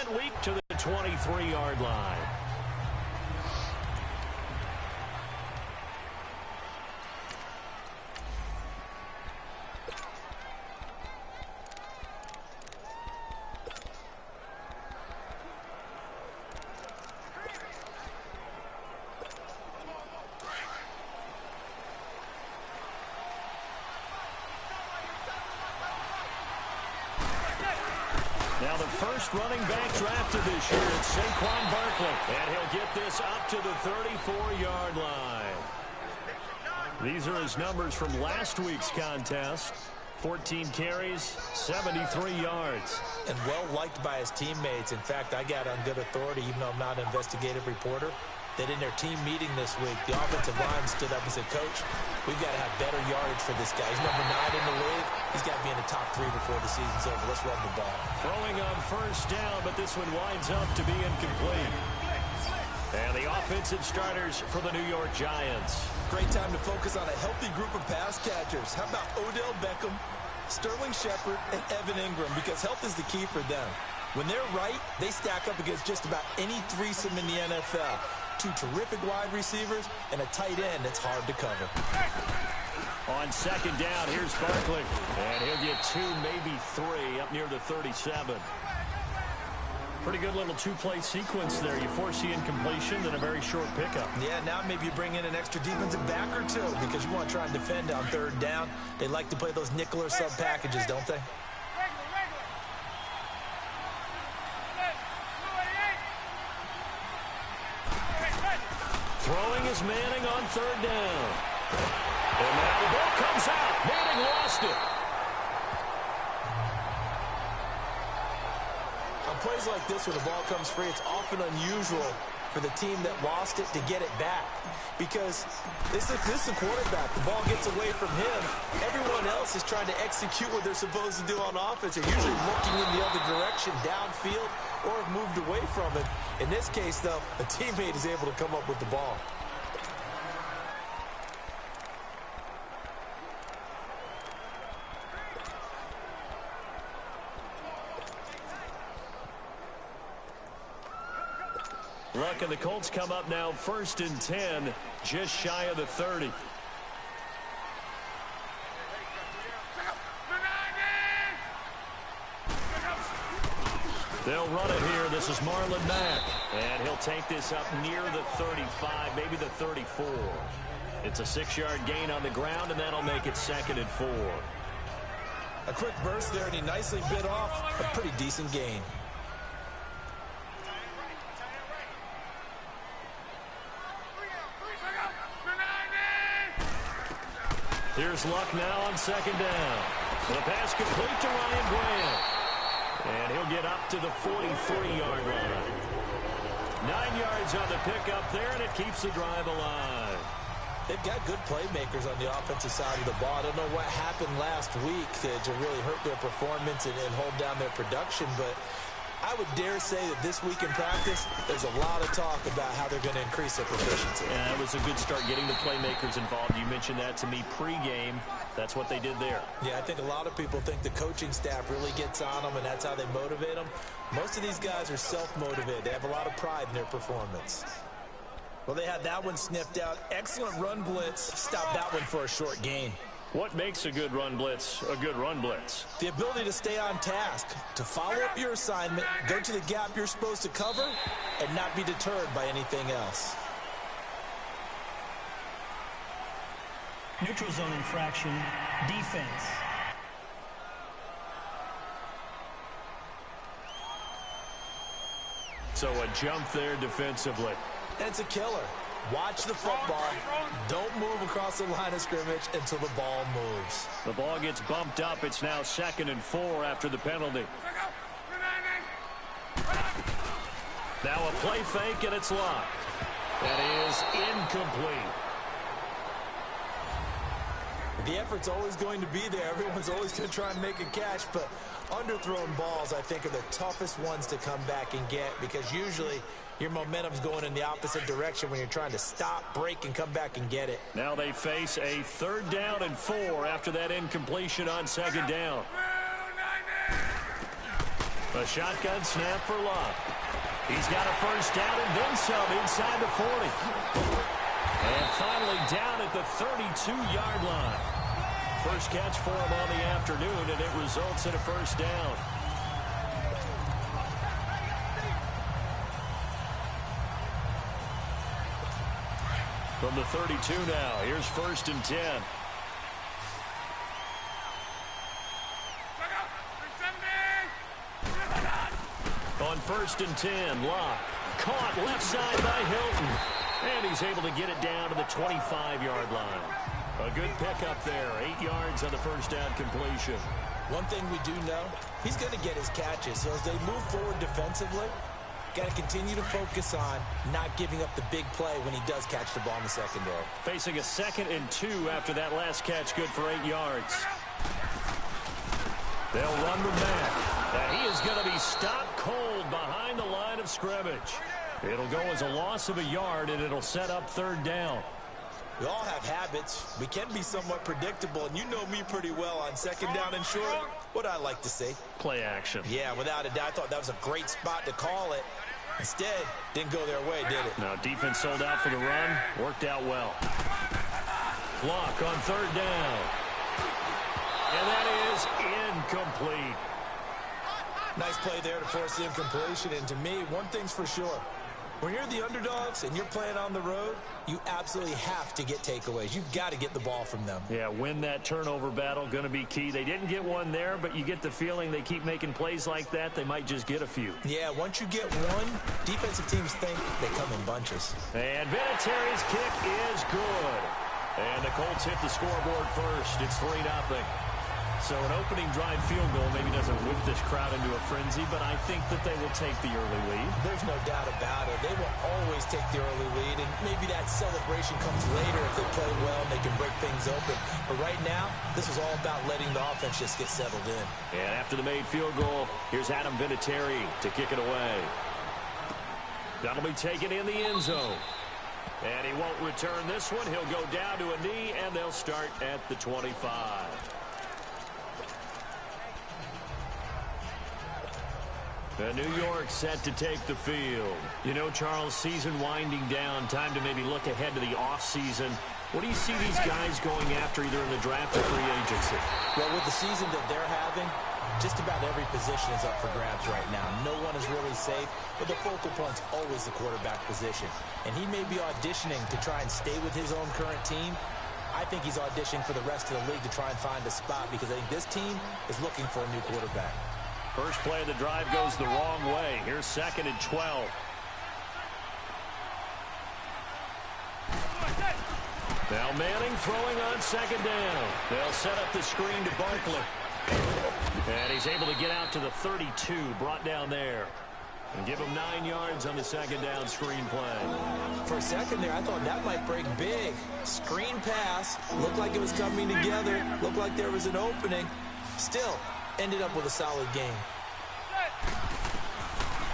second week to the 23-yard line. Now the first running back drafted this year, it's Saquon Barkley. And he'll get this up to the 34-yard line. These are his numbers from last week's contest. 14 carries, 73 yards. And well-liked by his teammates. In fact, I got on good authority, even though I'm not an investigative reporter, that in their team meeting this week, the offensive line stood up and said, Coach, we've got to have better yardage for this guy. He's number 9 in the league. He's got to be in the top 3 before the season's over. Let's run the ball. Throwing on first down, but this one winds up to be incomplete. And the offensive starters for the New York Giants. Great time to focus on a healthy group of pass catchers. How about Odell Beckham, Sterling Shepard, and Evan Ingram? Because health is the key for them. When they're right, they stack up against just about any threesome in the NFL. 2 terrific wide receivers and a tight end that's hard to cover. On second down, here's Barkley. And he'll get 2, maybe 3 up near the 37. Pretty good little 2-play sequence there. You force the incompletion, then a very short pickup. Yeah, now maybe you bring in an extra defensive back or 2 because you want to try and defend on third down. They like to play those nickel or sub packages, don't they? Throwing is Manning on third down. And now the ball comes out. Manning lost it. On plays like this where the ball comes free, it's often unusual for the team that lost it to get it back. Because this is a quarterback. The ball gets away from him. Everyone else is trying to execute what they're supposed to do on offense. They're usually looking in the other direction, downfield, or have moved away from it. In this case, though, a teammate is able to come up with the ball. Luck and the Colts come up now 1st and 10, just shy of the 30. They'll run it here. This is Marlon Mack. And he'll take this up near the 35, maybe the 34. It's a 6-yard gain on the ground, and that'll make it 2nd and 4. A quick burst there, and he nicely bit off a pretty decent gain. Here's Luck now on second down. The pass complete to Ryan Grant. And he'll get up to the 43-yard line. 9 yards on the pickup there, and it keeps the drive alive. They've got good playmakers on the offensive side of the ball. I don't know what happened last week to really hurt their performance and hold down their production, but I would dare say that this week in practice, there's a lot of talk about how they're going to increase their proficiency. Yeah, it was a good start getting the playmakers involved. You mentioned that to me pregame. That's what they did there. Yeah, I think a lot of people think the coaching staff really gets on them, and that's how they motivate them. Most of these guys are self-motivated. They have a lot of pride in their performance. Well, they had that one sniffed out. Excellent run blitz. Stopped that one for a short gain. What makes a good run blitz a good run blitz? The ability to stay on task, to follow up your assignment, go to the gap you're supposed to cover, and not be deterred by anything else. Neutral zone infraction, defense. So a jump there defensively. It's a killer. Watch the football. Don't move across the line of scrimmage until the ball moves. The ball gets bumped up. It's now 2nd and 4 after the penalty. Now a play fake, and it's locked. That is incomplete. The effort's always going to be there. Everyone's always going to try and make a catch, but underthrown balls, I think, are the toughest ones to come back and get because usually your momentum's going in the opposite direction when you're trying to stop, break, and come back and get it. Now they face a 3rd down and 4 after that incompletion on 2nd down. A shotgun snap for Love. He's got a first down and then some inside the 40. And finally down at the 32-yard line. First catch for him on the afternoon, and it results in a first down. From the 32 now, here's 1st and 10. On 1st and 10, Locke caught left side by Hilton. And he's able to get it down to the 25-yard line. A good pickup there, 8 yards on the first down completion. One thing we do know, he's going to get his catches. So as they move forward defensively, got to continue to focus on not giving up the big play when he does catch the ball in the secondary. Facing a 2nd and 2 after that last catch, good for 8 yards. They'll run the back. And he is going to be stopped cold behind the line of scrimmage. It'll go as a loss of a yard, and it'll set up 3rd down. We all have habits. We can be somewhat predictable, and you know me pretty well on 2nd down and short. What I like to say? Play action. Yeah, without a doubt. I thought that was a great spot to call it. Instead, didn't go their way, did it? Now, defense sold out for the run. Worked out well. Block on 3rd down. And that is incomplete. Nice play there to force the incompletion. And to me, one thing's for sure. When you're the underdogs and you're playing on the road, you absolutely have to get takeaways. You've got to get the ball from them. Yeah, win that turnover battle, going to be key. They didn't get one there, but you get the feeling they keep making plays like that, they might just get a few. Yeah, once you get one, defensive teams think they come in bunches. And Vinatieri's kick is good. And the Colts hit the scoreboard first. It's 3-0. So an opening drive field goal maybe doesn't whip this crowd into a frenzy, but I think that they will take the early lead. There's no doubt about it. They will always take the early lead, and maybe that celebration comes later if they play well and they can break things open. But right now, this is all about letting the offense just get settled in. And after the made field goal, here's Adam Vinatieri to kick it away. That'll be taken in the end zone. And he won't return this one. He'll go down to a knee, and they'll start at the 25. New York set to take the field. You know, Charles, season winding down, time to maybe look ahead to the offseason. What do you see these guys going after either in the draft or free agency? Well, with the season that they're having, just about every position is up for grabs right now. No one is really safe, but the focal point's always the quarterback position. And he may be auditioning to try and stay with his own current team. I think he's auditioning for the rest of the league to try and find a spot because I think this team is looking for a new quarterback. First play of the drive goes the wrong way. Here's 2nd and 12. Now Manning throwing on 2nd down. They'll set up the screen to Barkley. And he's able to get out to the 32, brought down there. And give him 9 yards on the 2nd down screen play. For a second there, I thought that might break big. Screen pass. Looked like it was coming together. Looked like there was an opening. Still, ended up with a solid game.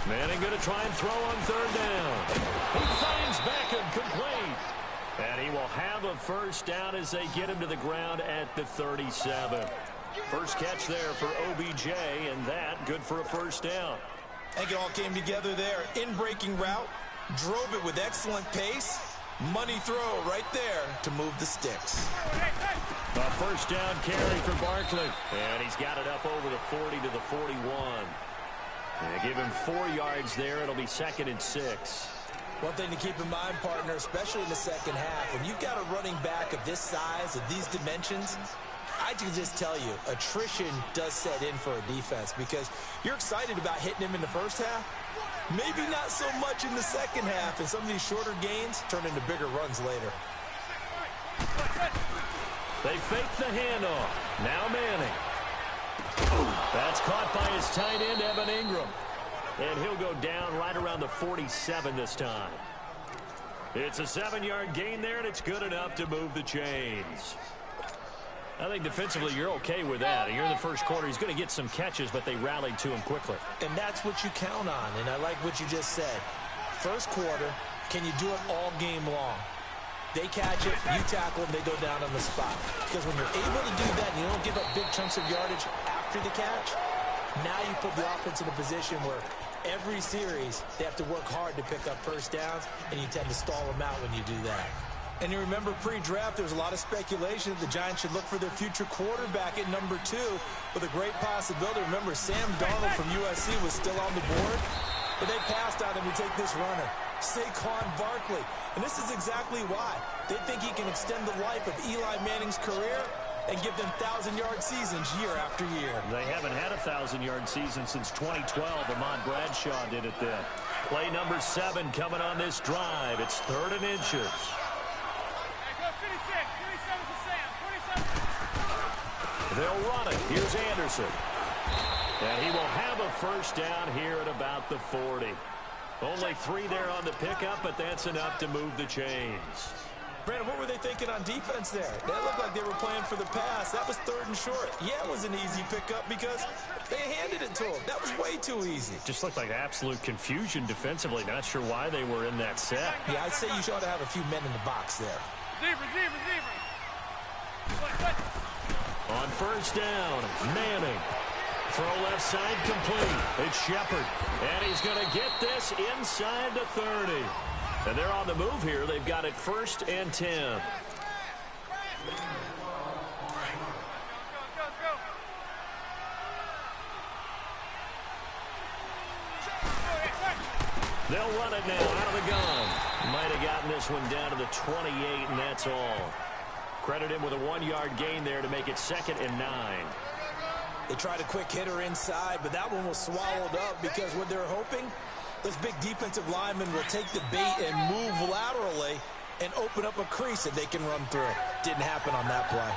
Manning going to try and throw on 3rd down. He finds Beckham complete. And he will have a first down as they get him to the ground at the 37. First catch there for OBJ, and that good for a first down. I think it all came together there. In-breaking route, drove it with excellent pace. Money throw right there to move the sticks. A first down carry for Barkley. And he's got it up over the 40 to the 41. And give him 4 yards there. It'll be 2nd and 6. One thing to keep in mind, partner, especially in the second half, when you've got a running back of this size, of these dimensions, I can just tell you, attrition does set in for a defense because you're excited about hitting him in the first half. Maybe not so much in the second half, and some of these shorter gains turn into bigger runs later. They fake the handoff. Now Manning. That's caught by his tight end, Evan Ingram. And he'll go down right around the 47 this time. It's a 7-yard gain there, and it's good enough to move the chains. I think defensively you're okay with that. You're in the first quarter. He's going to get some catches, but they rallied to him quickly. And that's what you count on, and I like what you just said. First quarter, can you do it all game long? They catch it, you tackle them, they go down on the spot. Because when you're able to do that and you don't give up big chunks of yardage after the catch, Now you put the offense in a position where every series they have to work hard to pick up first downs, and you tend to stall them out when you do that. And you remember pre-draft, there was a lot of speculation that the Giants should look for their future quarterback at number 2 with a great possibility. Remember, Sam Darnold from USC was still on the board, but they passed on him to take this runner, Saquon Barkley. And this is exactly why. They think he can extend the life of Eli Manning's career and give them 1,000-yard seasons year after year. They haven't had a 1,000-yard season since 2012. Ahmad Bradshaw did it then. Play number 7 coming on this drive. It's 3rd and inches. They'll run it. Here's Anderson. And he will have a first down here at about the 40. Only 3 there on the pickup, but that's enough to move the chains. Brandon, what were they thinking on defense there? That looked like they were playing for the pass. That was 3rd and short. Yeah, it was an easy pickup because they handed it to him. That was way too easy. Just looked like absolute confusion defensively. Not sure why they were in that set. Yeah, I'd say you ought to have a few men in the box there. On first down, Manning. Throw left side complete. It's Shepard. And he's going to get this inside the 30. And they're on the move here. They've got it 1st and 10. They'll run it now out of the gun. Might have gotten this one down to the 28, and that's all. Credit him with a 1-yard gain there to make it 2nd and 9. They tried a quick hitter inside, but that one was swallowed up because what they're hoping, those big defensive linemen will take the bait and move laterally and open up a crease that they can run through. Didn't happen on that play.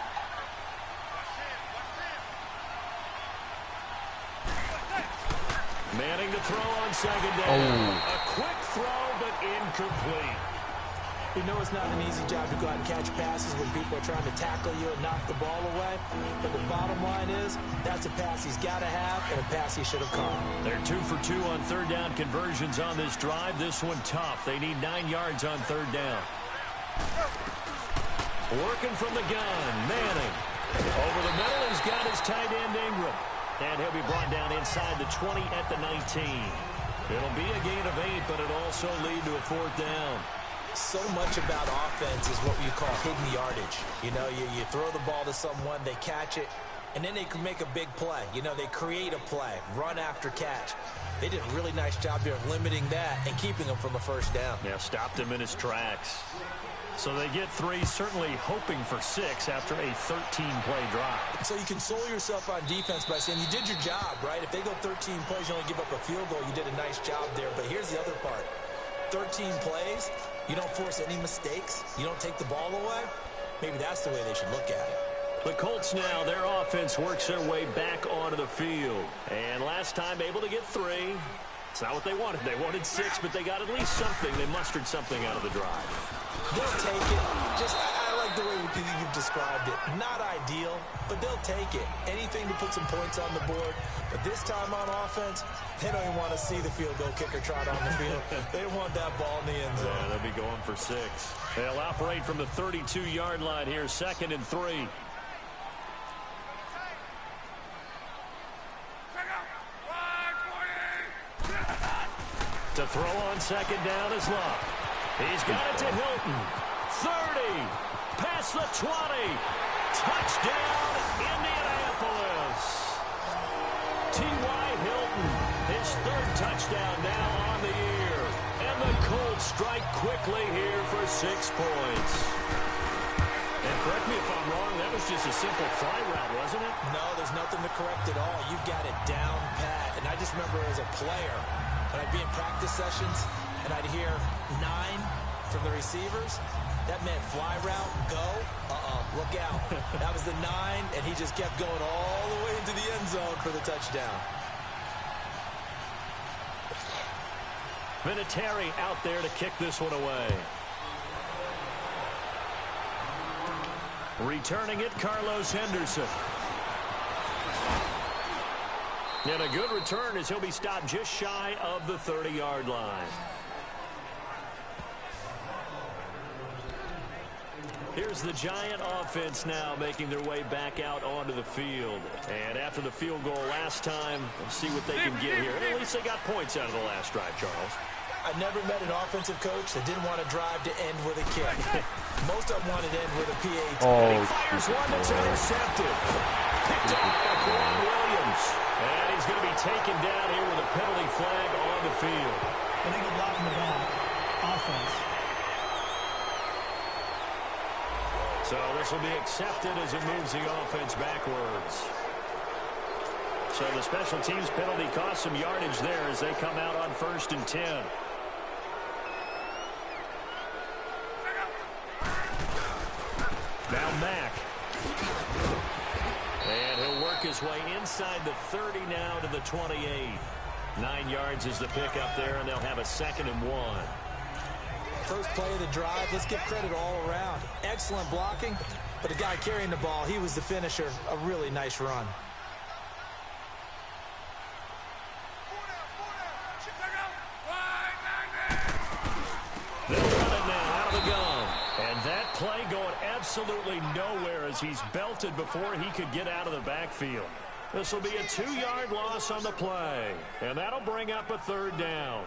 Manning to throw on 2nd down. A quick throw, but incomplete. You know it's not an easy job to go out and catch passes when people are trying to tackle you and knock the ball away. But the bottom line is, that's a pass he's got to have and a pass he should have caught. They're 2 for 2 on 3rd down conversions on this drive. This one tough. They need 9 yards on 3rd down. Working from the gun, Manning. Over the middle, he's got his tight end Ingram. And he'll be brought down inside the 20 at the 19. It'll be a gain of 8, but it'll also lead to a 4th down. So much about offense is what you call hidden yardage. You know, you throw the ball to someone, they catch it, and then they can make a big play. You know, they create a play, run after catch. They did a really nice job here of limiting that and keeping him from a first down. Yeah, stopped him in his tracks. So they get 3, certainly hoping for 6 after a 13-play drive. So you console yourself on defense by saying you did your job, right? If they go 13 plays, you only give up a field goal, you did a nice job there. But here's the other part. 13 plays, you don't force any mistakes, you don't take the ball away. Maybe that's the way they should look at it. The Colts now, their offense works their way back onto the field. And last time able to get 3. It's not what they wanted. They wanted 6, but they got at least something. They mustered something out of the drive. They'll take it. I like the way you've described it. Not ideal, but they'll take it. Anything to put some points on the board. But this time on offense, they don't even want to see the field goal kicker trot on the field. They want that ball in the end zone. Yeah, they'll be going for 6. They'll operate from the 32-yard line here, 2nd and 3. To throw on 2nd down is Love. He's got it to Hilton. 30. Past the 20. Touchdown, Indianapolis. T.Y. Hilton, his 3rd touchdown now on the year. And the Colts strike quickly here for 6 points. And correct me if I'm wrong, that was just a simple fly route, wasn't it? No, there's nothing to correct at all. You've got it down pat. And I just remember as a player, when I'd be in practice sessions and I'd hear 9 from the receivers, that meant fly route, go, look out. That was the 9, and he just kept going all the way into the end zone for the touchdown. Vinatieri out there to kick this one away. Returning it, Carlos Henderson. And a good return as he'll be stopped just shy of the 30-yard line. Here's the Giant offense now making their way back out onto the field. And after the field goal last time, let's see what they can get here. At least they got points out of the last drive, Charles. I never met an offensive coach that didn't want to drive to end with a kick. Most of them wanted to end with a PAT. And he fires one that's intercepted. Picked up by Kwan Williams. And he's going to be taken down here with a penalty flag on the field. Illegal block in the back. Offense. So this will be accepted as it moves the offense backwards. So the special teams penalty cost some yardage there as they come out on 1st and 10. Now Mack. And he'll work his way inside the 30 now to the 28. 9 yards is the pickup there, and they'll have a 2nd and 1. First play of the drive, let's give credit all around. Excellent blocking, but the guy carrying the ball, he was the finisher. A really nice run. They'll run it now out of the gun. And that play going absolutely nowhere as he's belted before he could get out of the backfield. This will be a 2-yard loss on the play. And that'll bring up a 3rd down.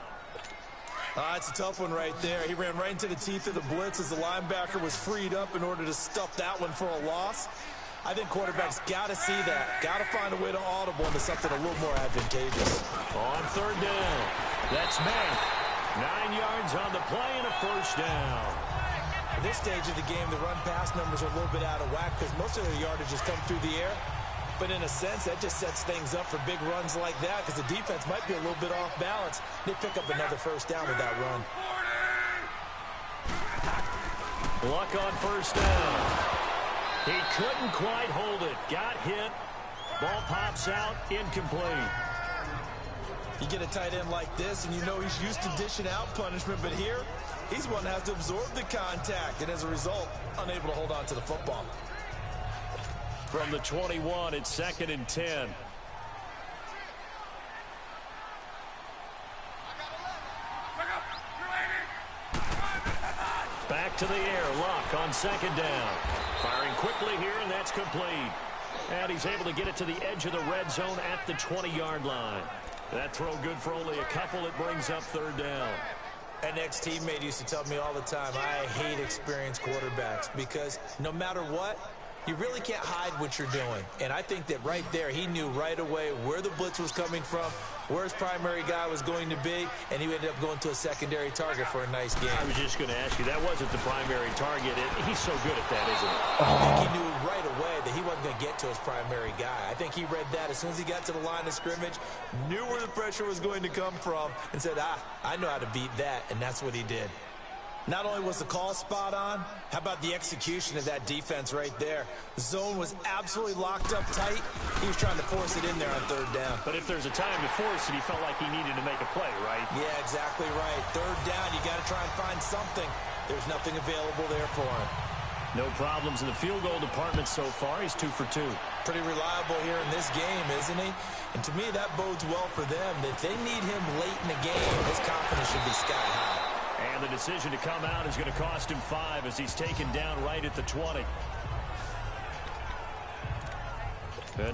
It's a tough one right there. He ran right into the teeth of the blitz as the linebacker was freed up in order to stuff that one for a loss. I think quarterbacks got to see that. Got to find a way to audible into something a little more advantageous. On 3rd down, that's Mack. 9 yards on the play and a 1st down. At this stage of the game, the run-pass numbers are a little bit out of whack because most of their yardage has come through the air. But in a sense, that just sets things up for big runs like that because the defense might be a little bit off balance. They pick up another 1st down with that run. Luck on 1st down. He couldn't quite hold it. Got hit. Ball pops out. Incomplete. You get a tight end like this, and you know he's used to dishing out punishment, but here, he's one that has to absorb the contact, and as a result, unable to hold on to the football. From the 21, it's 2nd and 10. Back to the air. Luck on 2nd down. Firing quickly here, and that's complete. And he's able to get it to the edge of the red zone at the 20-yard line. That throw good for only a couple. It brings up 3rd down. An ex-teammate used to tell me all the time, I hate experienced quarterbacks because no matter what, you really can't hide what you're doing. And I think that right there, he knew right away where the blitz was coming from, where his primary guy was going to be, and he ended up going to a secondary target for a nice game. I was just going to ask you, that wasn't the primary target. He's so good at that, isn't he? I think he knew right away that he wasn't going to get to his primary guy. I think he read that as soon as he got to the line of scrimmage, knew where the pressure was going to come from, and said, I know how to beat that, and that's what he did. Not only was the call spot on, how about the execution of that defense right there? The zone was absolutely locked up tight. He was trying to force it in there on 3rd down. But if there's a time to force it, he felt like he needed to make a play, right? Yeah, exactly right. 3rd down, you got to try and find something. There's nothing available there for him. No problems in the field goal department so far. He's 2 for 2. Pretty reliable here in this game, isn't he? And to me, that bodes well for them. If they need him late in the game, his confidence should be sky high. And the decision to come out is going to cost him 5 as he's taken down right at the 20.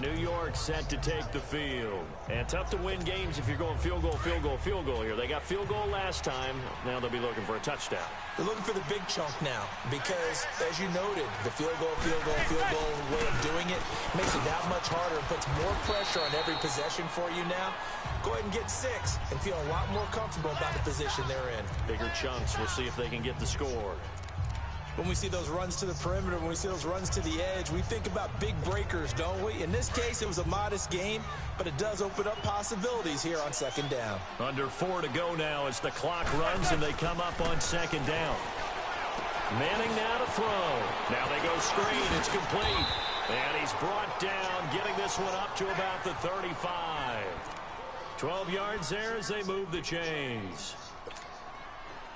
New York set to take the field. And tough to win games if you're going field goal, field goal, field goal here. They got field goal last time. Now they'll be looking for a touchdown. They're looking for the big chunk now because, as you noted, the field goal way of doing it makes it that much harder and puts more pressure on every possession for you now. Go ahead and get 6 and feel a lot more comfortable about the position they're in. Bigger chunks. We'll see if they can get the score. When we see those runs to the perimeter, when we see those runs to the edge, we think about big breakers, don't we? In this case, it was a modest gain, but it does open up possibilities here on 2nd down. Under 4 to go now as the clock runs and they come up on 2nd down. Manning now to throw. Now they go screen. It's complete. And he's brought down, getting this one up to about the 35. 12 yards there as they move the chains.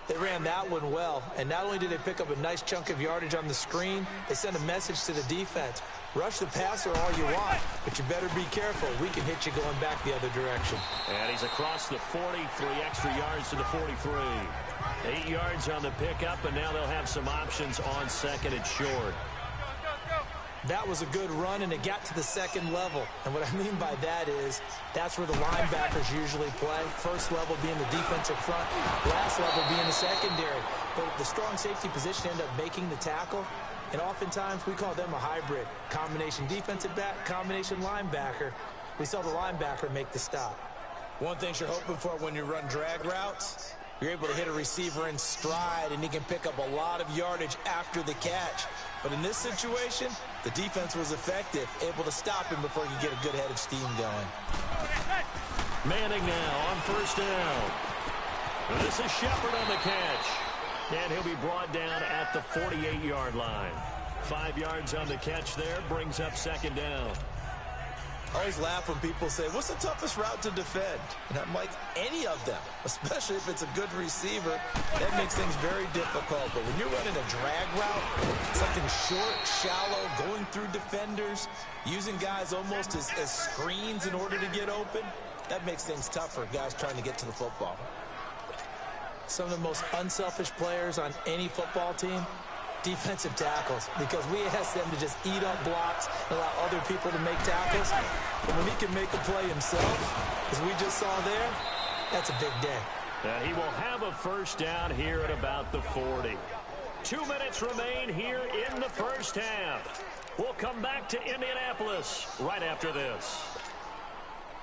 They ran that one well, and not only did they pick up a nice chunk of yardage on the screen, they sent a message to the defense. Rush the passer all you want, but you better be careful. We can hit you going back the other direction. And he's across the 40, 3 extra yards to the 43. 8 yards on the pickup, and now they'll have some options on second and short. That was a good run, and it got to the second level. And what I mean by that is that's where the linebackers usually play. First level being the defensive front, last level being the secondary. But the strong safety position ended up making the tackle. And oftentimes we call them a hybrid. Combination defensive back, combination linebacker. We saw the linebacker make the stop. One thing you're hoping for when you run drag routes, you're able to hit a receiver in stride, and he can pick up a lot of yardage after the catch. But in this situation, the defense was effective, able to stop him before he could get a good head of steam going. Manning now on first down. This is Shepard on the catch. And he'll be brought down at the 48-yard line. 5 yards on the catch there, brings up second down. I always laugh when people say, what's the toughest route to defend? And I'm like, any of them, especially if it's a good receiver. That makes things very difficult. But when you're running a drag route, something short, shallow, going through defenders, using guys almost as screens in order to get open, that makes things tough for guys trying to get to the football. Some of the most unselfish players on any football team, defensive tackles, because we ask them to just eat up blocks and allow other people to make tackles. But when he can make a play himself, as we just saw there, that's a big day. And he will have a first down here at about the 40. 2 minutes remain here in the first half. We'll come back to Indianapolis right after this.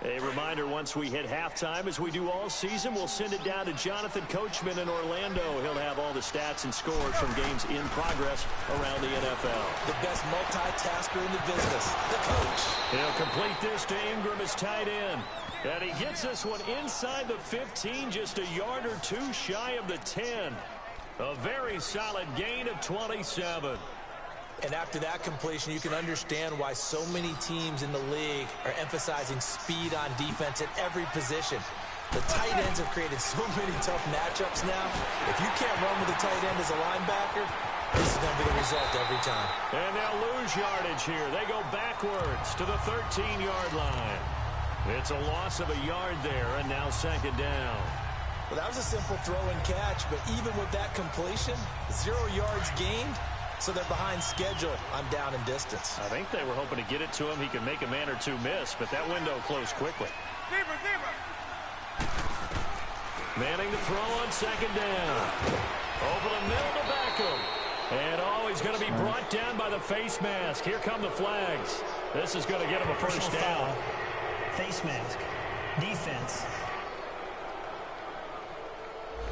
A reminder, once we hit halftime, as we do all season, we'll send it down to Jonathan Coachman in Orlando. He'll have all the stats and scores from games in progress around the NFL. The best multitasker in the business, the coach. He'll complete this to Ingram as tight end. And he gets this one inside the 15, just a yard or two shy of the 10. A very solid gain of 27. And after that completion, you can understand why so many teams in the league are emphasizing speed on defense at every position. The tight ends have created so many tough matchups now. If you can't run with a tight end as a linebacker, this is going to be the result every time. And they'll lose yardage here. They go backwards to the 13-yard line. It's a loss of a yard there, and now second down. Well, that was a simple throw and catch, but even with that completion, 0 yards gained. So they're behind schedule on down and distance. I think they were hoping to get it to him. He could make a man or two miss, but that window closed quickly. Manning to throw on second down. Over the middle to Beckham. And he's going to be brought down by the face mask. Here come the flags. This is going to get him a first down. Face mask. Defense.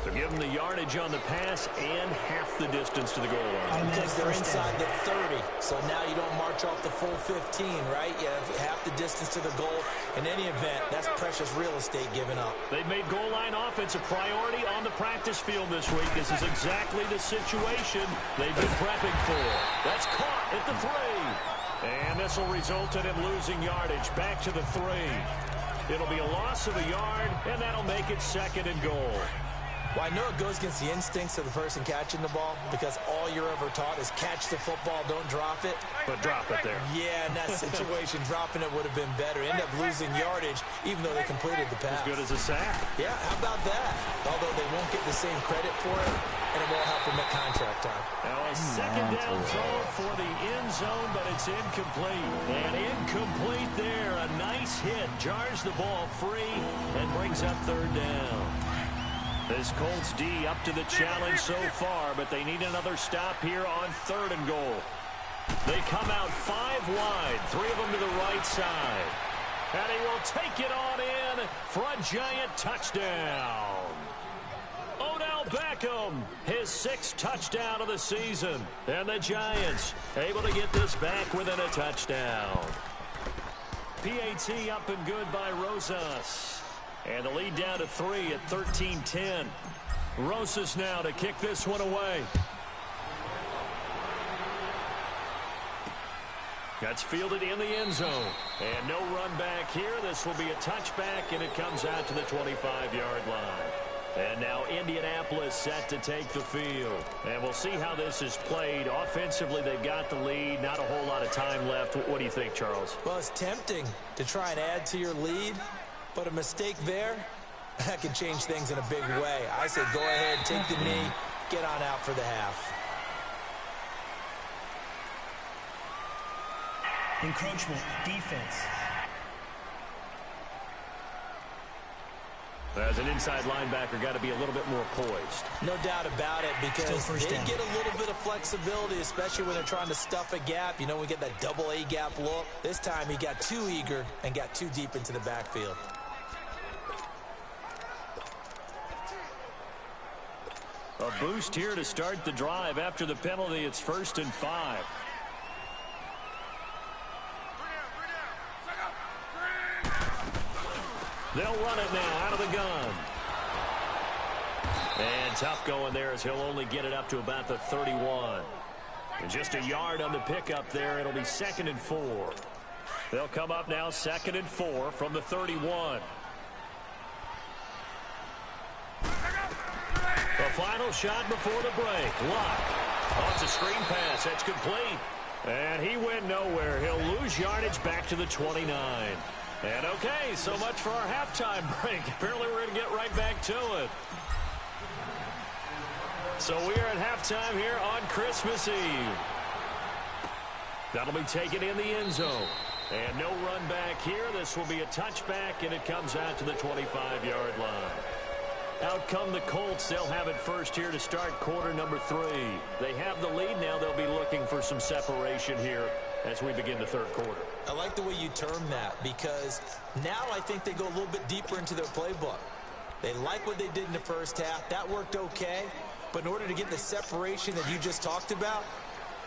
So give them the yardage on the pass and half the distance to the goal line. Because they're inside the 30, so now you don't march off the full 15, right? You have half the distance to the goal. In any event, that's precious real estate given up. They've made goal line offense a priority on the practice field this week. This is exactly the situation they've been prepping for. That's caught at the 3. And this will result in him losing yardage back to the 3. It'll be a loss of a yard, and that'll make it second and goal. Well, I know it goes against the instincts of the person catching the ball because all you're ever taught is catch the football, don't drop it. But drop it there. Yeah, in that situation, dropping it would have been better. End up losing yardage even though they completed the pass. As good as a sack. Yeah, how about that? Although they won't get the same credit for it, and it won't help them at contract time. Now a second down throw for the end zone, but it's incomplete. And incomplete there. A nice hit. Jars the ball free and brings up third down. This Colts D up to the challenge so far, but they need another stop here on third and goal. They come out 5 wide, 3 of them to the right side. And he will take it on in for a giant touchdown. Odell Beckham, his 6th touchdown of the season. And the Giants able to get this back within a touchdown. PAT up and good by Rosas. And the lead down to 3 at 13-10. Rosas now to kick this one away. That's fielded in the end zone. And no run back here. This will be a touchback, and it comes out to the 25-yard line. And now Indianapolis set to take the field. And we'll see how this is played. Offensively, they've got the lead. Not a whole lot of time left. What do you think, Charles? Well, it's tempting to try and add to your lead, but a mistake there, that can change things in a big way. I say go ahead, take the knee, get on out for the half. Encroachment, defense. As an inside linebacker, got to be a little bit more poised. No doubt about it, because they get a little bit of flexibility, especially when they're trying to stuff a gap. You know, we get that double A gap look. This time he got too eager and got too deep into the backfield. A boost here to start the drive. After the penalty, it's 1st and 5. They'll run it now out of the gun. And tough going there as he'll only get it up to about the 31. And just a yard on the pickup there. It'll be 2nd and 4. They'll come up now 2nd and 4 from the 31. The final shot before the break. Luck. Oh, it's a screen pass. That's complete. And he went nowhere. He'll lose yardage back to the 29. And okay, so much for our halftime break. Apparently we're going to get right back to it. So we are at halftime here on Christmas Eve. That'll be taken in the end zone. And no run back here. This will be a touchback, and it comes out to the 25-yard line. Out come the Colts. They'll have it first here to start quarter number 3. They have the lead now. They'll be looking for some separation here as we begin the third quarter. I like the way you term that, because now I think they go a little bit deeper into their playbook. They like what they did in the first half. That worked okay. But in order to get the separation that you just talked about,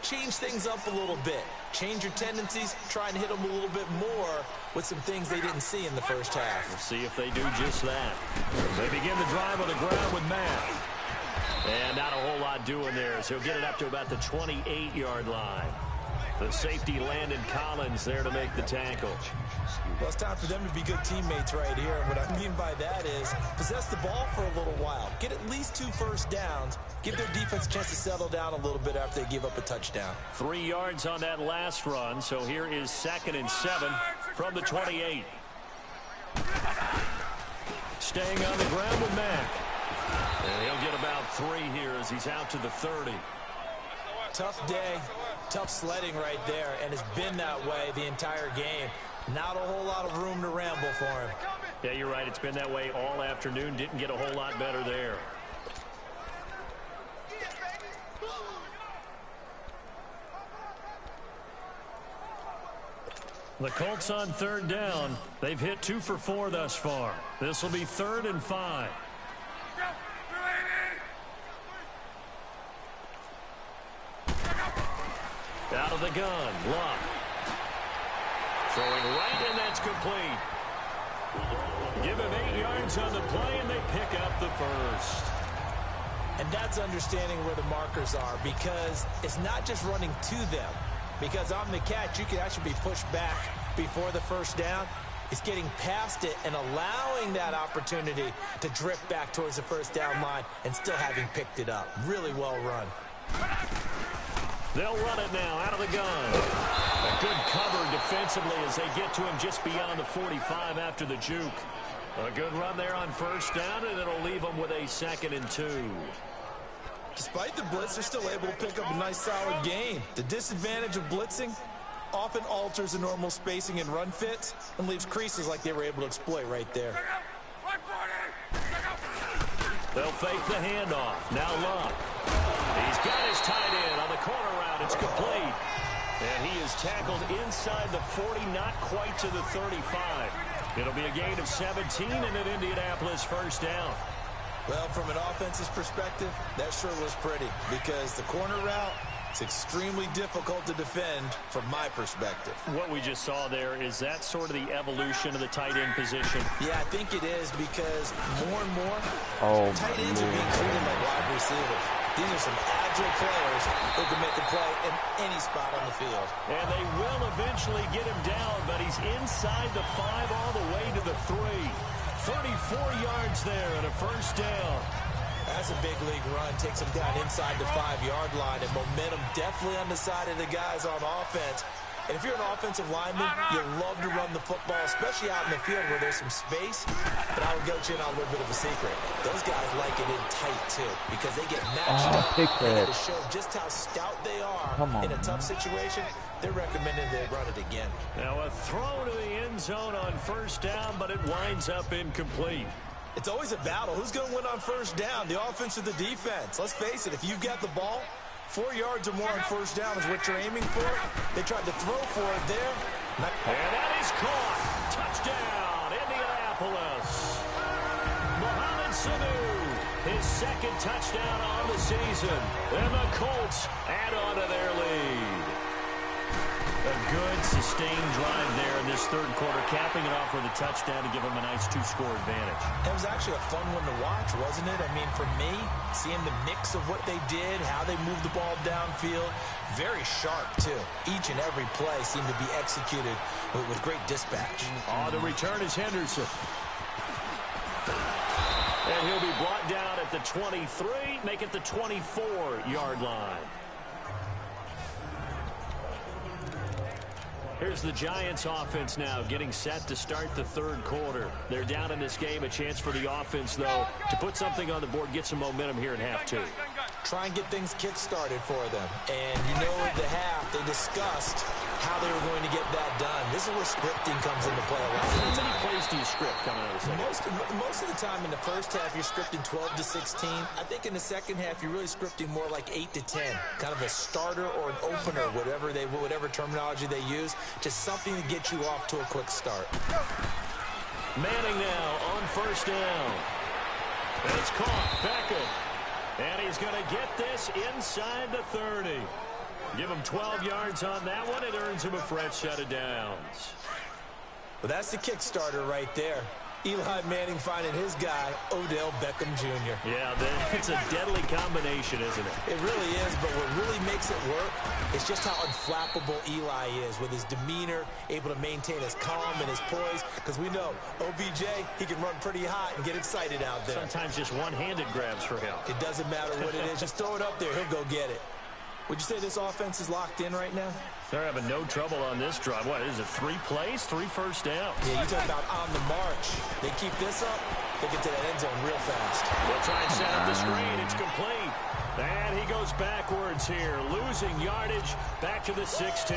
change things up a little bit. Change your tendencies. Try and hit them a little bit more with some things they didn't see in the first half. We'll see if they do just that. They begin the drive on the ground with Matt. And not a whole lot doing there, as he'll get it up to about the 28-yard line. The safety, Landon Collins, there to make the tackle. Well, it's time for them to be good teammates right here. And what I mean by that is possess the ball for a little while. Get at least 2 first downs. Give their defense a chance to settle down a little bit after they give up a touchdown. 3 yards on that last run. So here is 2nd and 7 from the 28. Staying on the ground with Mack. And he'll get about 3 here as he's out to the 30. Tough day. Tough sledding right there, and it's been that way the entire game. Not a whole lot of room to ramble for him. Yeah, you're right. It's been that way all afternoon. Didn't get a whole lot better there. The Colts on 3rd down. They've hit 2 for 4 thus far. This will be 3rd and 5. Out of the gun, Luck. Throwing right, and that's complete. Give him 8 yards on the play, and they pick up the first. And that's understanding where the markers are, because it's not just running to them. Because on the catch, you can actually be pushed back before the first down. It's getting past it and allowing that opportunity to drift back towards the first down line and still having picked it up. Really well run. They'll run it now out of the gun. A good cover defensively as they get to him just beyond the 45 after the juke. A good run there on first down, and it'll leave them with a 2nd and 2. Despite the blitz, they're still able to pick up a nice solid gain. The disadvantage of blitzing often alters the normal spacing and run fits and leaves creases like they were able to exploit right there. They'll fake the handoff. Now Luck. He's got his tight end on the corner route. It's complete. And he is tackled inside the 40, not quite to the 35. It'll be a gain of 17 and an Indianapolis first down. Well, from an offensive perspective, that sure was pretty, because the corner route is extremely difficult to defend from my perspective. What we just saw there, is that sort of the evolution of the tight end position? Yeah, I think it is, because more and more, tight ends are being treated like wide receivers. These are some agile players who can make a play in any spot on the field. And they will eventually get him down, but he's inside the 5 all the way to the 3. 34 yards there and a first down. That's a big league run. Takes them down inside the 5-yard line, and momentum definitely on the side of the guys on offense. And if you're an offensive lineman, you love to run the football, especially out in the field where there's some space. But I will go in on a little bit of a secret. Those guys like it in tight, too, because they get matched up. And to show just how stout they are in a tough situation, they're recommending they run it again. Now a throw to the end zone on first down, but it winds up incomplete. It's always a battle. Who's going to win on first down, the offense or the defense? Let's face it, if you've got the ball, 4 yards or more on first down is what you're aiming for. They tried to throw for it there. And that is caught. Touchdown, Indianapolis. Mohamed Sanu, his second touchdown on the season. And the Colts add on to their lead. A good, sustained drive there in this third quarter, capping it off with a touchdown to give them a nice 2-score advantage. It was actually a fun one to watch, wasn't it? I mean, for me, seeing the mix of what they did, how they moved the ball downfield, very sharp, too. Each and every play seemed to be executed with great dispatch. On the return is Henderson. And he'll be brought down at the 23, make it the 24-yard line. Here's the Giants offense now getting set to start the third quarter. They're down in this game. A chance for the offense, though, to put something on the board, get some momentum here in half two. Try and get things kick-started for them. And you know at the half, they discussed how they were going to get that done. This is where scripting comes into play a lot of the time. How many plays do you script coming out of the second? Most of the time in the first half, you're scripting 12 to 16. I think in the second half, you're really scripting more like 8 to 10. Kind of a starter or an opener, whatever terminology they use. Just something to get you off to a quick start. Manning now on first down. And it's caught. Beckham. And he's going to get this inside the 30. Give him 12 yards on that one. It earns him a fresh set of downs. Well, that's the Kickstarter right there. Eli Manning finding his guy, Odell Beckham Jr. Yeah, it's a deadly combination, isn't it? It really is, but what really makes it work is just how unflappable Eli is with his demeanor, able to maintain his calm and his poise, because we know OBJ, he can run pretty hot and get excited out there. Sometimes just one-handed grabs for him. It doesn't matter what it is. Just throw it up there. He'll go get it. Would you say this offense is locked in right now? They're having no trouble on this drive. What is it, 3 plays, 3 first downs? Yeah, you talk about on the march. They keep this up, they get to that end zone real fast. They'll try and set up the screen. It's complete. And he goes backwards here, losing yardage back to the 16.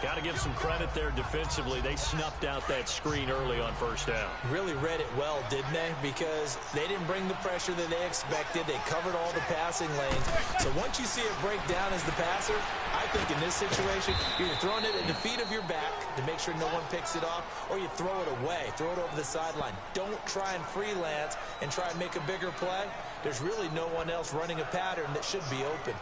Got to give some credit there defensively. They snuffed out that screen early on first down. Really read it well, didn't they? Because they didn't bring the pressure that they expected. They covered all the passing lanes. So once you see it break down as the passer, I think in this situation, you're throwing it at the feet of your back to make sure no one picks it off, or you throw it away, throw it over the sideline. Don't try and freelance and try and make a bigger play. There's really no one else running a pattern that should be open.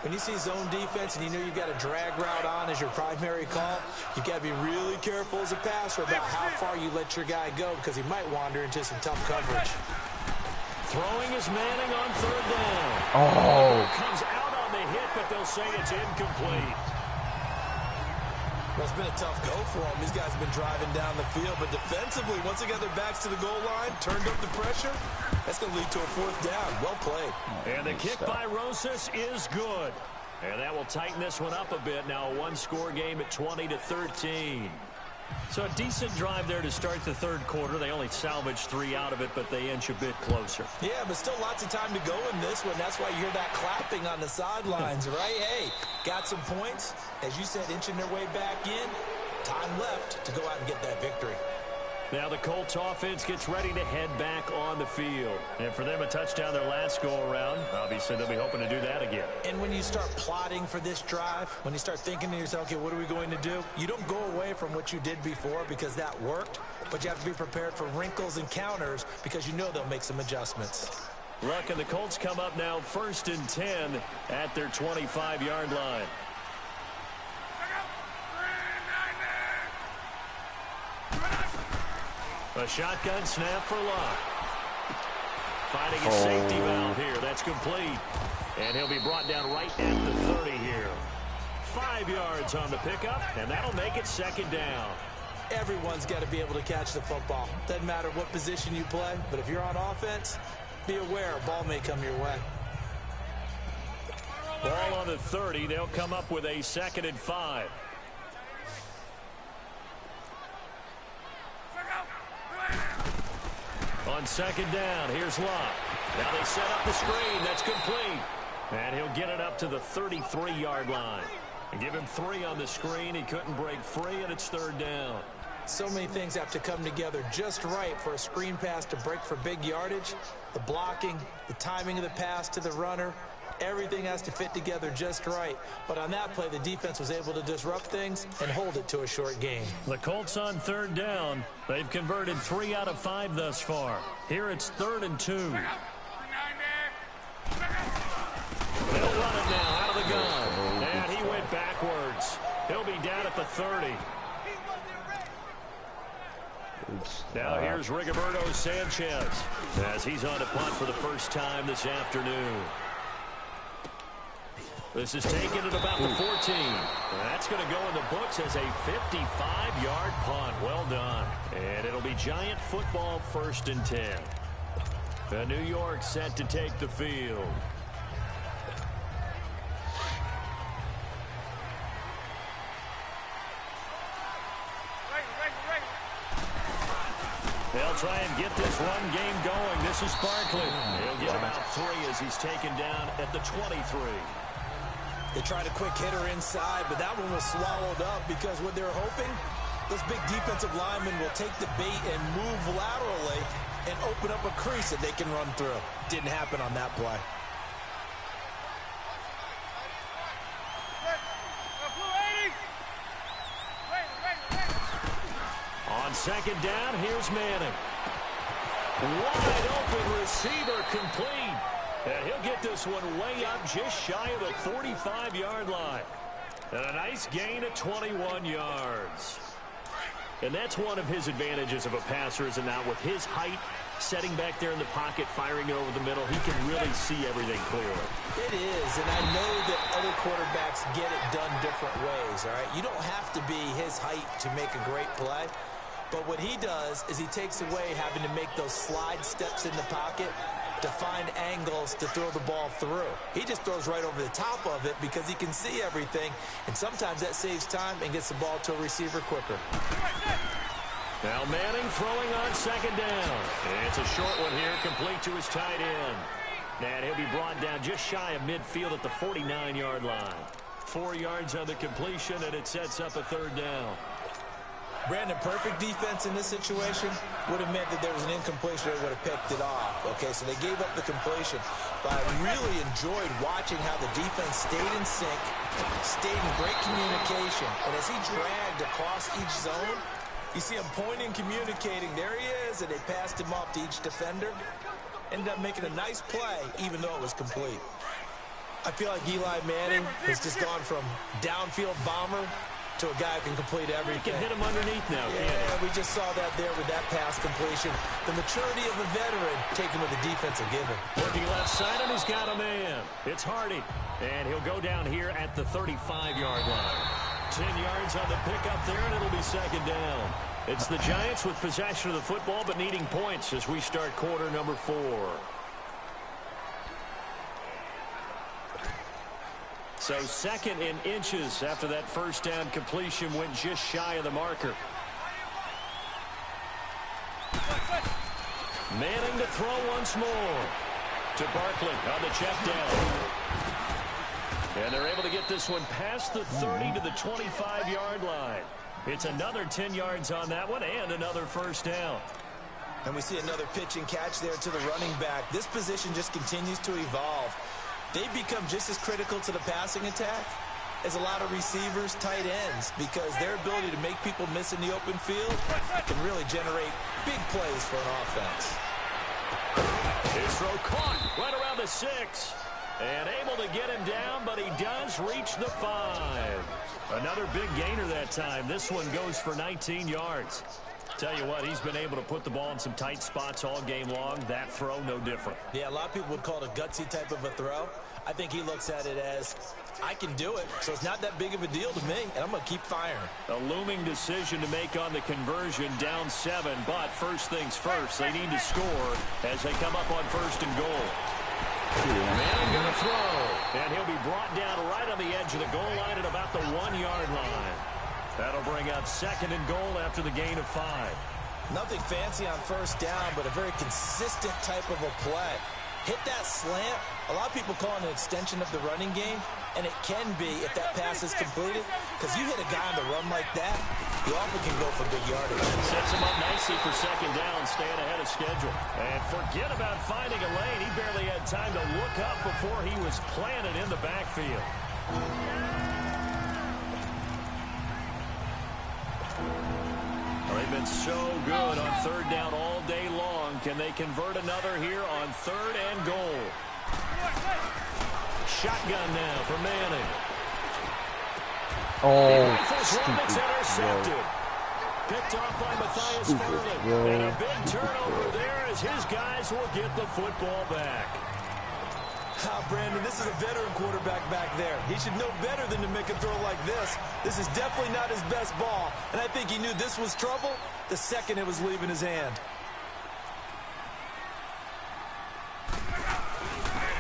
When you see zone defense and you know you've got a drag route on as your primary call, you've got to be really careful as a passer about how far you let your guy go, because he might wander into some tough coverage. Throwing is Manning on third down. Oh. Comes out on the hit, but they'll say it's incomplete. Well, it's been a tough go for them. These guys have been driving down the field, but defensively, once they got their backs to the goal line, turned up the pressure, that's going to lead to a fourth down. Well played. And the kick by Rosas is good. And that will tighten this one up a bit. Now a one-score game at 20-13. So a decent drive there to start the third quarter. They only salvaged 3 out of it, but they inch a bit closer. Yeah, but still lots of time to go in this one. That's why you hear that clapping on the sidelines, right? Hey, got some points. As you said, inching their way back in. Time left to go out and get that victory. Now the Colts offense gets ready to head back on the field. And for them, a touchdown their last go-around. Obviously, they'll be hoping to do that again. And when you start plotting for this drive, when you start thinking to yourself, okay, what are we going to do? You don't go away from what you did before because that worked, but you have to be prepared for wrinkles and counters because you know they'll make some adjustments. Look, and the Colts come up now 1st and 10 at their 25-yard line. A shotgun snap for Locke. Finding a safety valve here. That's complete. And he'll be brought down right at the 30 here. 5 yards on the pickup, and that'll make it 2nd down. Everyone's got to be able to catch the football. Doesn't matter what position you play, but if you're on offense, be aware a ball may come your way. Ball on the 30. They'll come up with a 2nd and 5. On 2nd down, here's Locke. Now they set up the screen. That's complete. And he'll get it up to the 33-yard line. And give him 3 on the screen. He couldn't break free, and it's 3rd down. So many things have to come together just right for a screen pass to break for big yardage. The blocking, the timing of the pass to the runner, everything has to fit together just right. But on that play, the defense was able to disrupt things and hold it to a short gain. The Colts on 3rd down. They've converted 3 out of 5 thus far. Here it's 3rd and 2. They'll run it now out of the gun. And he went backwards. He'll be down at the 30. Now here's Rigoberto Sanchez as he's on to punt for the first time this afternoon. This is taken at about the 14. That's going to go in the books as a 55-yard punt. Well done. And it'll be Giant football 1st and 10. The New York set to take the field. They'll try and get this run game going. This is Barkley. He'll get about 3 as he's taken down at the 23. They tried a quick hitter inside, but that one was swallowed up because what they're hoping, those big defensive linemen will take the bait and move laterally and open up a crease that they can run through. Didn't happen on that play. On 2nd down, here's Manning. Wide open receiver complete. And he'll get this one way up just shy of the 45-yard line. And a nice gain of 21 yards. And that's one of his advantages of a passer, is not with his height, setting back there in the pocket, firing it over the middle. He can really see everything clearly. It is, and I know that other quarterbacks get it done different ways, all right? You don't have to be his height to make a great play. But what he does is he takes away having to make those slide steps in the pocket to find angles to throw the ball through. He just throws right over the top of it because he can see everything, and sometimes that saves time and gets the ball to a receiver quicker. Now Manning throwing on 2nd down. It's a short one here, complete to his tight end. And he'll be brought down just shy of midfield at the 49-yard line. 4 yards on the completion, and it sets up a 3rd down. Brandon, perfect defense in this situation would have meant that there was an incompletion. They would have picked it off. Okay, so they gave up the completion. But I really enjoyed watching how the defense stayed in sync, stayed in great communication. And as he dragged across each zone, you see him pointing, communicating. There he is, and they passed him off to each defender. Ended up making a nice play, even though it was complete. I feel like Eli Manning has just gone from downfield bomber to a guy who can complete everything. He can hit him underneath now, yeah, we just saw that there with that pass completion. The maturity of a veteran taken with the defensive given. Looking left side, and he's got a man. It's Hardy, and he'll go down here at the 35-yard line. 10 yards on the pickup there, and it'll be 2nd down. It's the Giants with possession of the football, but needing points as we start quarter number 4. So 2nd in inches after that 1st down completion went just shy of the marker. Manning to throw once more to Barkley on the check down. And they're able to get this one past the 30 to the 25-yard line. It's another 10 yards on that one and another 1st down. And we see another pitch and catch there to the running back. This position just continues to evolve. They become just as critical to the passing attack as a lot of receivers, tight ends, because their ability to make people miss in the open field can really generate big plays for an offense. His throw caught right around the 6. And able to get him down, but he does reach the 5. Another big gainer that time. This one goes for 19 yards. Tell you what, he's been able to put the ball in some tight spots all game long. That throw, no different. Yeah, a lot of people would call it a gutsy type of a throw. I think he looks at it as, I can do it, so it's not that big of a deal to me, and I'm going to keep firing. A looming decision to make on the conversion, down 7, but first things first, they need to score as they come up on 1st and goal. Manning going to throw, and he'll be brought down right on the edge of the goal line at about the 1-yard line. That'll bring up 2nd and goal after the gain of 5. Nothing fancy on 1st down, but a very consistent type of a play. Hit that slant. A lot of people call it an extension of the running game, and it can be if that pass is completed, because you hit a guy on the run like that, you often can go for big yardage. Sets him up nicely for 2nd down, staying ahead of schedule. And forget about finding a lane. He barely had time to look up before he was planted in the backfield. They've been so good on 3rd down all day long. Can they convert another here on 3rd and goal? Shotgun now for Manning. Oh, stupid. Intercepted. Picked off by Matthias Farley. And a big turnover there as his guys will get the football back. Brandon, this is a veteran quarterback back there. He should know better than to make a throw like this. This is definitely not his best ball, and I think he knew this was trouble the second it was leaving his hand.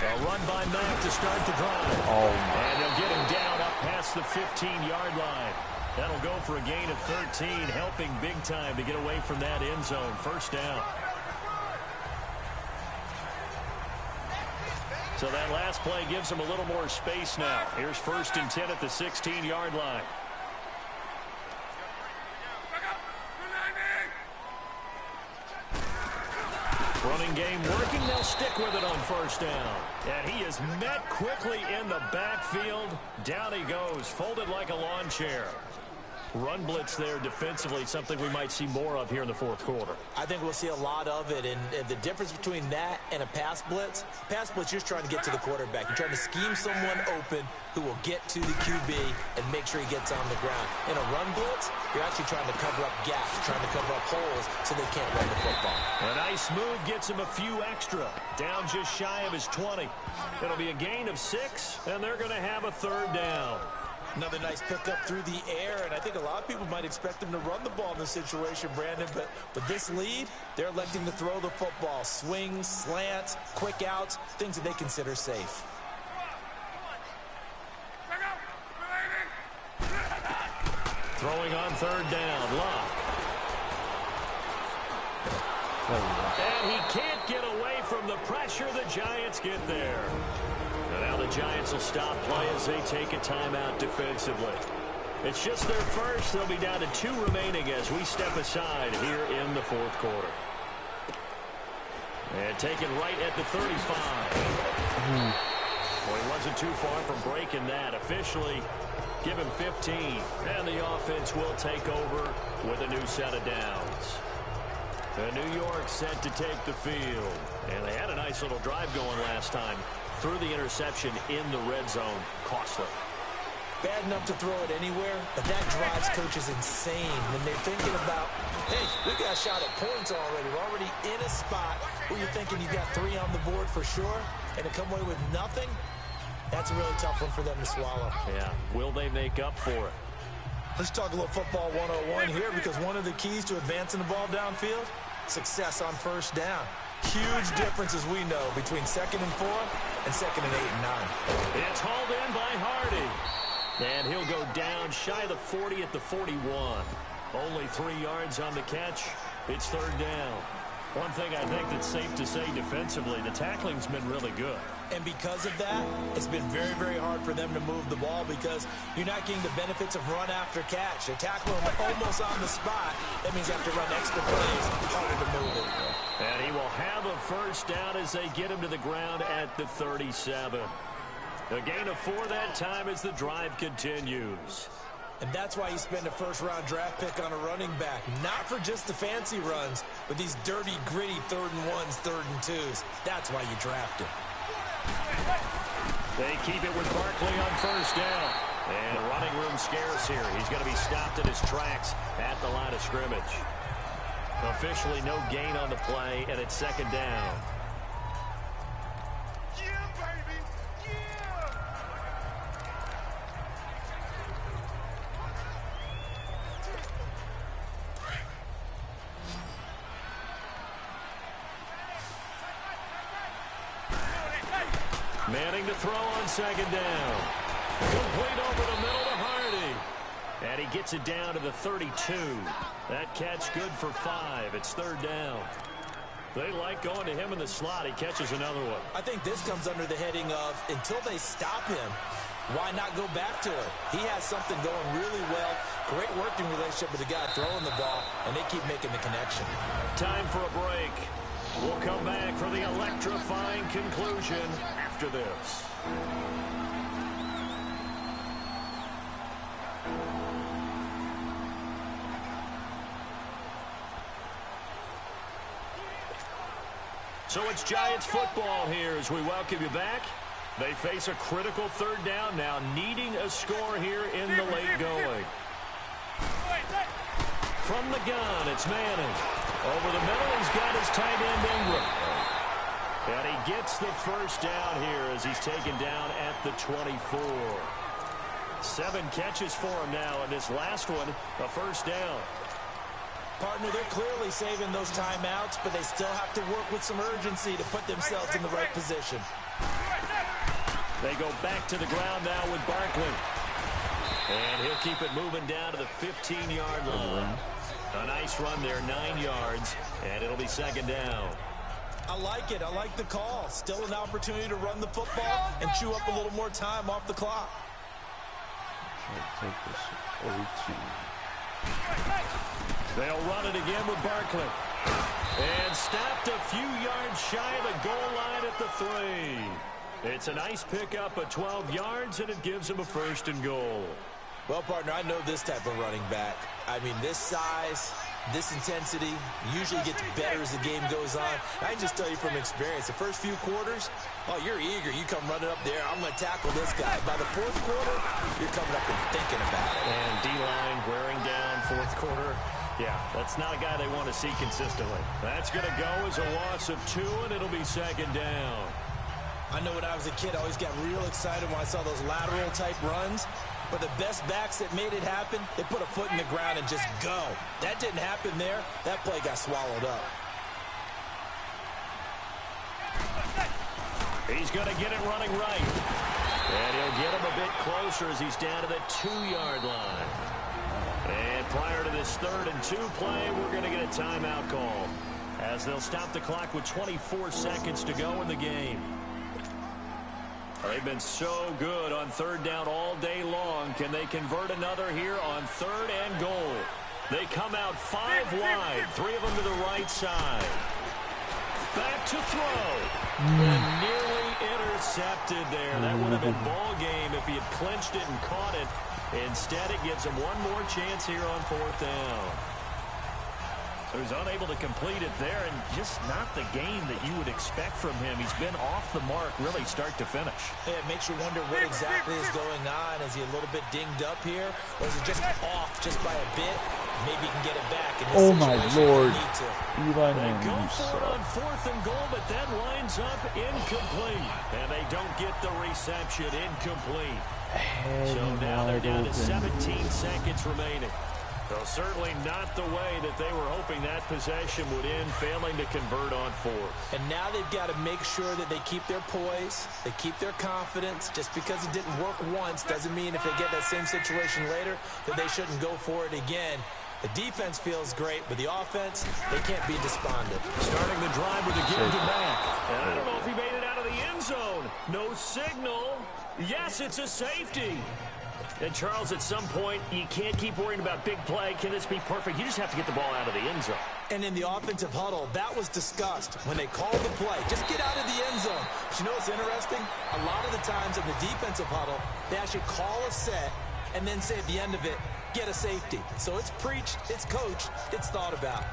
A run by Mack to start the drive. And they'll get him down up past the 15-yard line. That'll go for a gain of 13, helping big time to get away from that end zone. 1st down. So that last play gives him a little more space now. Here's 1st and 10 at the 16-yard line. Running game working. They'll stick with it on 1st down. And he is met quickly in the backfield. Down he goes, folded like a lawn chair. Run blitz there defensively, something we might see more of here in the 4th quarter. I think we'll see a lot of it, and the difference between that and a pass blitz, you're just trying to get to the quarterback. You're trying to scheme someone open who will get to the QB and make sure he gets on the ground. In a run blitz, you're actually trying to cover up gaps, trying to cover up holes so they can't run the football. A nice move gets him a few extra. Down just shy of his 20. It'll be a gain of 6, and they're going to have a 3rd down. Another nice pickup through the air, and I think a lot of people might expect them to run the ball in this situation, Brandon, but with this lead, they're electing to throw the football. Swings, slants, quick outs, things that they consider safe. Throwing on 3rd down, Locke. And he can't get away from the pressure. The Giants get there. And now the Giants will stop play as they take a timeout defensively. It's just their first. They'll be down to 2 remaining as we step aside here in the 4th quarter. And taken right at the 35. Well, he wasn't too far from breaking that. Officially, give him 15. And the offense will take over with a new set of downs. New York set to take the field. And they had a nice little drive going last time. Threw the interception in the red zone. Costly. Bad enough to throw it anywhere, but that drives coaches insane when they're thinking about, hey, we got a shot at points already. We're already in a spot where you're thinking you got 3 on the board for sure, and to come away with nothing, that's a really tough one for them to swallow. Yeah. Will they make up for it? Let's talk a little football 101 here, because one of the keys to advancing the ball downfield, success on 1st down. Huge difference, as we know, between 2nd and 4 and 2nd and 8 and 9. It's hauled in by Hardy. And he'll go down shy of the 40 at the 41. Only 3 yards on the catch. It's 3rd down. One thing I think that's safe to say defensively, the tackling's been really good. And because of that, it's been very, very hard for them to move the ball because you're not getting the benefits of run after catch. They're tackling him almost on the spot. That means you have to run extra plays, harder to move it. And he will have a 1st down as they get him to the ground at the 37. A gain of 4 that time as the drive continues. And that's why you spend a 1st-round draft pick on a running back. Not for just the fancy runs, but these dirty, gritty 3rd and 1s, 3rd and 2s. That's why you draft him. They keep it with Barkley on 1st down. And running room scarce here. He's going to be stopped in his tracks at the line of scrimmage. Officially no gain on the play, and it's second down. Manning to throw on second down. Complete over the middle to Hardy. And he gets it down to the 32. That catch good for 5. It's third down. They like going to him in the slot. He catches another one. I think this comes under the heading of until they stop him, why not go back to it? He has something going really well. Great working relationship with the guy throwing the ball, and they keep making the connection. Time for a break. We'll come back for the electrifying conclusion after this. So it's Giants football here as we welcome you back. They face a critical third down now, needing a score here in the late going. From the gun, it's Manning. Over the middle, he's got his tight end Ingram. And he gets the first down here as he's taken down at the 24. 7 catches for him now, and this last one, a first down. Partner, they're clearly saving those timeouts, but they still have to work with some urgency to put themselves in the right position. They go back to the ground now with Barkley. And he'll keep it moving down to the 15-yard line. A nice run there, 9 yards, and it'll be second down. I like it. I like the call. Still an opportunity to run the football and chew up a little more time off the clock. Take this 18. They'll run it again with Barkley. And stopped a few yards shy of the goal line at the 3. It's a nice pickup of 12 yards, and it gives him a first and goal. Well, partner, I know this type of running back. I mean, this size, this intensity usually gets better as the game goes on. I can just tell you from experience, the first few quarters, oh, you're eager. You come running up there, I'm going to tackle this guy. By the fourth quarter, you're coming up and thinking about it. And D-line wearing down fourth quarter. Yeah, that's not a guy they want to see consistently. That's going to go as a loss of 2, and it'll be second down. I know when I was a kid, I always got real excited when I saw those lateral-type runs. But the best backs that made it happen, they put a foot in the ground and just go. That didn't happen there. That play got swallowed up. He's going to get it running right. And he'll get him a bit closer as he's down to the 2-yard line. And prior to this 3rd and 2 play, we're going to get a timeout call as they'll stop the clock with 24 seconds to go in the game. They've been so good on third down all day long. Can they convert another here on 3rd and goal? They come out 5 wide, 3 of them to the right side. Back to throw. And nearly intercepted there. That would have been ball game if he had clinched it and caught it. Instead, it gives him one more chance here on 4th down. So he's unable to complete it there, and just not the game that you would expect from him. He's been off the mark really start to finish. Yeah, it makes you wonder what exactly is going on. Is he a little bit dinged up here, or is it just off just by a bit? Maybe he can get it back. In this Oh my Lord. Eli Manning, go for it on 4th and goal, but that lines up incomplete. And they don't get the reception. Incomplete. So now they're down to 17 seconds remaining. Well, certainly not the way that they were hoping that possession would end, failing to convert on 4th. And now they've got to make sure that they keep their poise, they keep their confidence. Just because it didn't work once doesn't mean if they get that same situation later that they shouldn't go for it again. The defense feels great, but the offense, they can't be despondent. Starting the drive with a give to back. And I don't know if he made it out of the end zone. No signal. Yes, it's a safety. And, Charles, at some point, you can't keep worrying about big play. Can this be perfect? You just have to get the ball out of the end zone. And in the offensive huddle, that was discussed when they called the play. Just get out of the end zone. But you know what's interesting? A lot of the times in the defensive huddle, they actually call a set and then say at the end of it, get a safety. So it's preached, it's coached, it's thought about.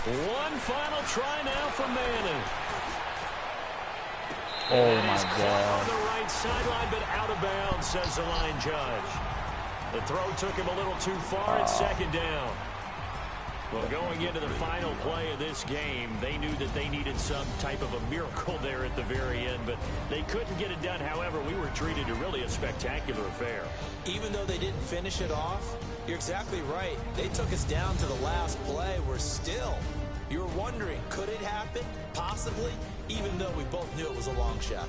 One final try now for Madden. Oh, my On God. the right sideline, but out of bounds, says the line judge. The throw took him a little too far at second down. Well, going into the final play of this game, they knew that they needed some type of a miracle there at the very end, but they couldn't get it done. However, we were treated to really a spectacular affair. Even though they didn't finish it off, you're exactly right. They took us down to the last play. We're still, you're wondering, could it happen? Possibly, even though we both knew it was a long shot.